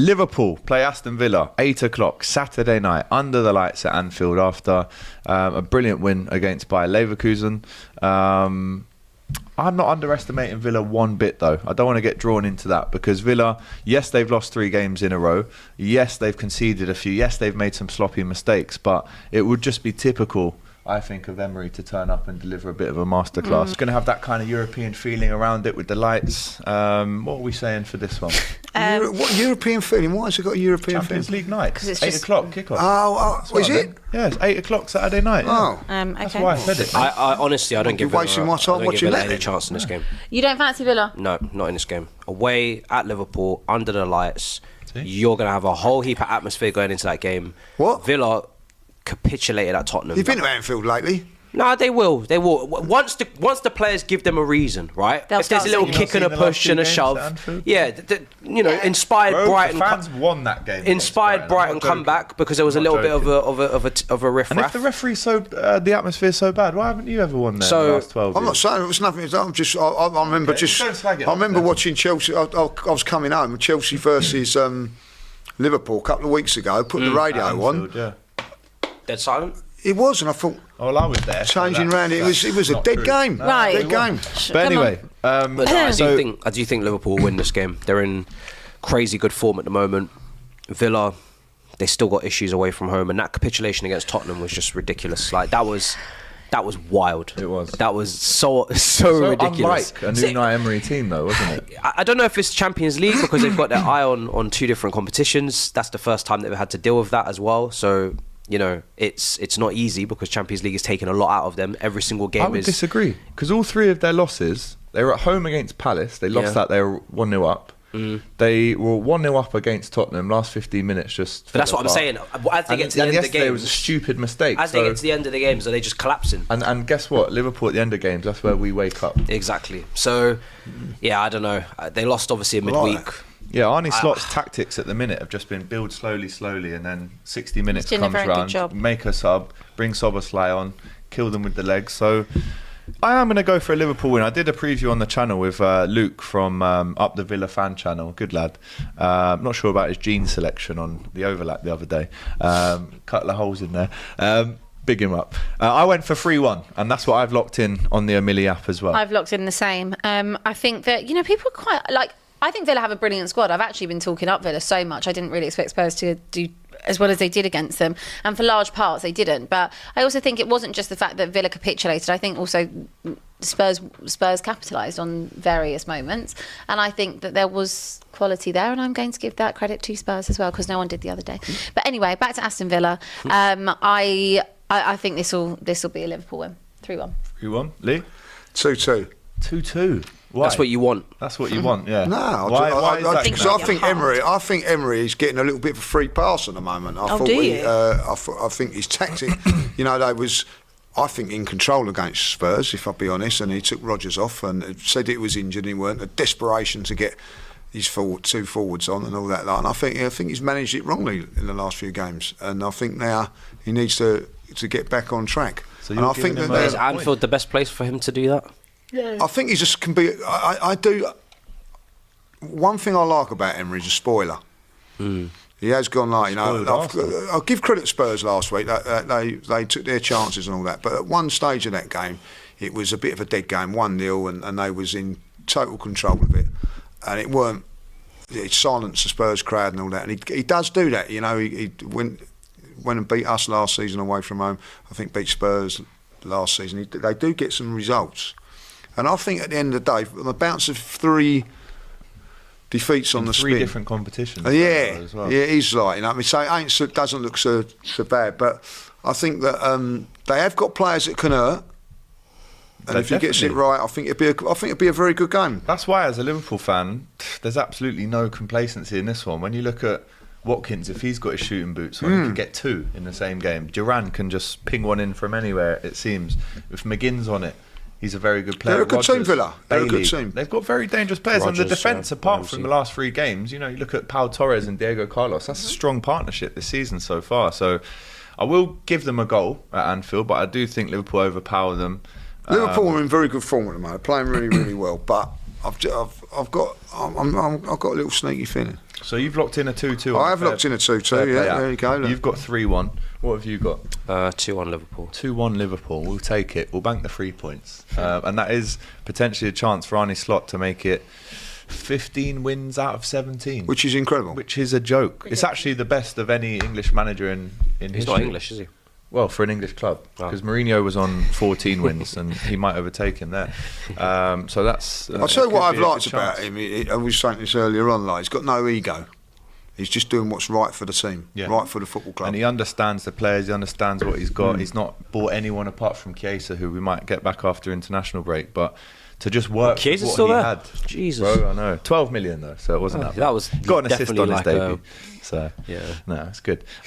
Liverpool play Aston Villa, 8 o'clock, Saturday night, under the lights at Anfield after a brilliant win against Bayer Leverkusen. I'm not underestimating Villa one bit, though. I don't want to get drawn into that because Villa, yes, they've lost 3 games in a row. Yes, they've conceded a few. Yes, they've made some sloppy mistakes, but it would just be typical, I think, of Emery to turn up and deliver a bit of a masterclass. It's going to have that kind of European feeling around it with the lights. What are we saying for this one? What European feeling? Why has it got a European Champions feeling? League night. 'Cause it's 8 o'clock kickoff. Is it? Yeah, it's 8 o'clock Saturday night. Oh. That's why I said it. I honestly, I don't give wasting my time watching that any then. chance in this game. You don't fancy Villa? No, not in this game. Away at Liverpool, under the lights, you're going to have a whole heap of atmosphere going into that game. What? Villa capitulated at Tottenham. You've been to Anfield lately? No, they will. They will. Once the players give them a reason, right? They'll if there's a start little kick and a push and a shove, inspired Bro, Brighton. the fans won that game. Inspired Brighton come back because there was a little bit of a riff-raff. And if the referee's the atmosphere's so bad, why haven't you ever won there in the last 12 I'm not years? saying it was nothing. I remember I remember watching Chelsea. I was coming home, Chelsea versus Liverpool a couple of weeks ago. Put the radio on. Yeah. Dead silent. It was, and I thought. Oh, well, I was there. Changing round, it was a dead game. Right. Dead game. But anyway, But no, I do think Liverpool will win this game. They're in crazy good form at the moment. Villa, they still got issues away from home, and that capitulation against Tottenham was just ridiculous. Like that was wild. It was. That was so ridiculous. Unlike a new Unai Emery team, though, wasn't it? I don't know if it's Champions League because they've got their eye on 2 different competitions. That's the first time they've had to deal with that as well. So. It's not easy because Champions League is taking a lot out of them. Every single game I would disagree because all 3 of their losses, they were at home against Palace. They lost that. They were 1-0 up. They were 1-0 up against Tottenham. Last 15 minutes just. But that's what I'm saying. As they get to the end of the game, it was a stupid mistake. As they get to the end of the games, are they just collapsing? And guess what? Liverpool at the end of games, that's where we wake up. Exactly. So, yeah, I don't know. They lost obviously in midweek. Yeah, Arne Slot's tactics at the minute have just been build slowly, and then 60 minutes comes round, make a sub, bring Szoboszlai on, kill them with the legs. So I am going to go for a Liverpool win. I did a preview on the channel with Luke from Up the Villa fan channel. Good lad. I'm not sure about his gene selection on the overlap the other day. Couple of holes in there. Big him up. I went for 3-1, and that's what I've locked in on the Emily app as well. I've locked in the same. I think that, people are quite like. I think Villa have a brilliant squad. I've actually been talking up Villa so much. I didn't really expect Spurs to do as well as they did against them. And for large parts, they didn't. But I also think it wasn't just the fact that Villa capitulated. I think also Spurs capitalised on various moments. And I think that there was quality there. And I'm going to give that credit to Spurs as well, because no one did the other day. But anyway, back to Aston Villa. I think this will be a Liverpool win. 3-1. 3-1. Lee? 2-2. 2-2. Why? That's what you want. That's what you want, yeah. No, I think Emery is getting a little bit of a free pass at the moment. I think his tactic, they was, I think, in control against Spurs, if I'll be honest, and he took Rodgers off and said it was injured. And he weren't a desperation to get his 2 forwards on and all that. And I think he's managed it wrongly in the last few games, and I think now he needs to get back on track. So and I think that is Anfield the best place for him to do that? Yeah. I think he just can be. I do. One thing I like about Emery is a spoiler. He has gone like, I'll give credit to Spurs last week. They took their chances and all that. But at one stage of that game, it was a bit of a dead game, 1-0, and they was in total control of it. And it silenced the Spurs crowd and all that. And he does do that. He went and beat us last season away from home. I think beat Spurs last season. They do get some results. And I think at the end of the day, on the bounce of 3 defeats on the spin, 3 different competitions. As well. Yeah, he's like, so it doesn't look so bad. But I think that they have got players that can hurt. And if he gets it right, I think it'd be a very good game. That's why, as a Liverpool fan, there's absolutely no complacency in this one. When you look at Watkins, if he's got his shooting boots on, he can get 2 in the same game. Duran can just ping one in from anywhere, it seems. If McGinn's on it, he's a very good player. They're a good team, Villa. They're a good team. They've got very dangerous players. And the defence, apart from the last 3 games, you look at Pau Torres and Diego Carlos, that's a strong partnership this season so far. So I will give them a goal at Anfield, but I do think Liverpool overpower them. Liverpool are in very good form at the moment, playing really, really well. But I've got a little sneaky feeling. So you've locked in a 2-2. I have locked in a 2-2. Yeah, there you go. Look. You've got 3-1. What have you got? 2-1 Liverpool. 2-1 Liverpool. We'll take it. We'll bank the 3 points, and that is potentially a chance for Arne Slot to make it 15 wins out of 17, which is incredible. Which is a joke. It's actually the best of any English manager in history. He's not English, is he? Well, for an English club, because Mourinho was on 14 wins and he might overtake him there. So that's. I'll tell you what I've liked about him. I was saying this earlier on. Like, he's got no ego. He's just doing what's right for the team, right for the football club. And he understands the players. He understands what he's got. He's not bought anyone apart from Chiesa, who we might get back after international break, but. To just work Chiesa's what still he there? had. Jesus. Bro, I know. 12 million though, so it wasn't that bad. That was got an assist on his like debut. So, no, it's good.